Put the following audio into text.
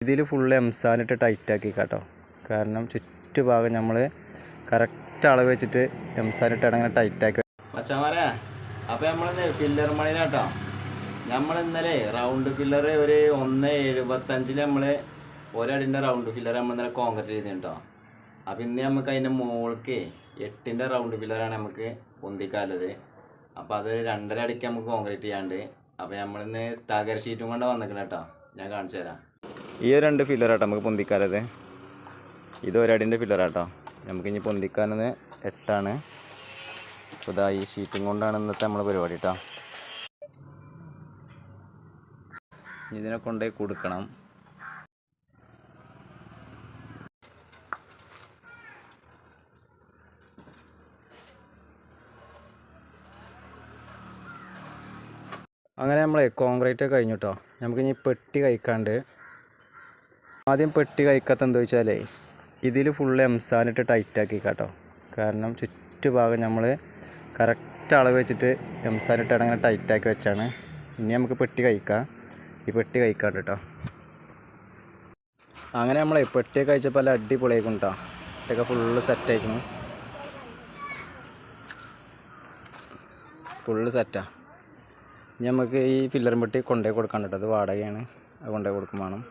ഇതിൽ ഫുള്ള് എംസാനിട്ട് ടൈറ്റാക്കി കേട്ടോ. കാരണം ചുറ്റുഭാഗം നമ്മൾ കറക്റ്റ് അളവ് വെച്ചിട്ട് എംസാനിട്ടാണ് അങ്ങനെ ടൈറ്റാക്കി. മച്ചാമാരെ, അപ്പോൾ നമ്മളിന്ന് ഫില്ലർ മണിനാട്ടോ. നമ്മൾ ഇന്നലെ റൗണ്ട് ഫില്ലർ ഒരു 1.75 നമ്മൾ ഒരടിൻ്റെ റൗണ്ട് ഫില്ലർ നമ്മൾ ഇന്നലെ കോൺക്രീറ്റ് ചെയ്തിട്ടോ. അപ്പോൾ ഇന്ന് നമുക്ക് അതിൻ്റെ മുകൾക്ക് 8ൻ്റെ റൗണ്ട് ഫില്ലറാണ് നമുക്ക് പൊന്തിക്കാലത്. അപ്പോൾ അത് 2.5 അടിക്ക് നമുക്ക് കോൺക്രീറ്റ് ചെയ്യാണ്ട്. അപ്പോൾ നമ്മളിന്ന് തകര ഷീറ്റും കൊണ്ട് വന്നിക്കണം കേട്ടോ. ഞാൻ കാണിച്ചു തരാം. ഈ 2 ഫില്ലറാട്ടോ നമുക്ക് പൊന്തിക്കാലത്. ഇത് ഒരടിൻ്റെ ഫില്ലറാട്ടോ. നമുക്ക് ഇനി പൊന്തിക്കാനത് 8ആണ്. അപ്പോൾ ഇതാ ഈ ഷീറ്റും കൊണ്ടാണ് ഇന്നത്തെ നമ്മളെ പരിപാടി കേട്ടോ. ഇതിനെ കൊണ്ടുപോയി കൊടുക്കണം. അങ്ങനെ നമ്മളെ കോൺക്രീറ്റ് കഴിഞ്ഞു കേട്ടോ. നമുക്കിനി പെട്ടി കഴിക്കാണ്ട്. ആദ്യം പെട്ടി കഴിക്കാത്ത എന്താ വെച്ചാലേ ഇതിൽ ഫുള്ള് എംസാനിട്ട് ടൈറ്റാക്കി കേട്ടോ. കാരണം ചുറ്റുഭാഗം നമ്മൾ കറക്റ്റ് അളവ് വെച്ചിട്ട് എംസാനിട്ടാണ് അങ്ങനെ ടൈറ്റാക്കി വെച്ചാണ്. ഇനി നമുക്ക് പെട്ടി കഴിക്കാം. ഈ പെട്ടി കഴിക്കാണ്ട് കേട്ടോ. അങ്ങനെ നമ്മളെ പെട്ടിയൊക്കെ കഴിച്ചപ്പോൾ നല്ല അടിപൊളിയായിക്കും കേട്ടോ. പെട്ടിയൊക്കെ ഫുള്ള് സെറ്റായിക്കണം. ഫുള്ള് സെറ്റാണ്. ഇനി നമുക്ക് ഈ ഫില്ലറും പെട്ടി കൊണ്ടുപോയി കൊടുക്കാൻ കേട്ടോ. അത് വാടകയാണ്. അത് കൊണ്ടുപോയി കൊടുക്കും വേണം.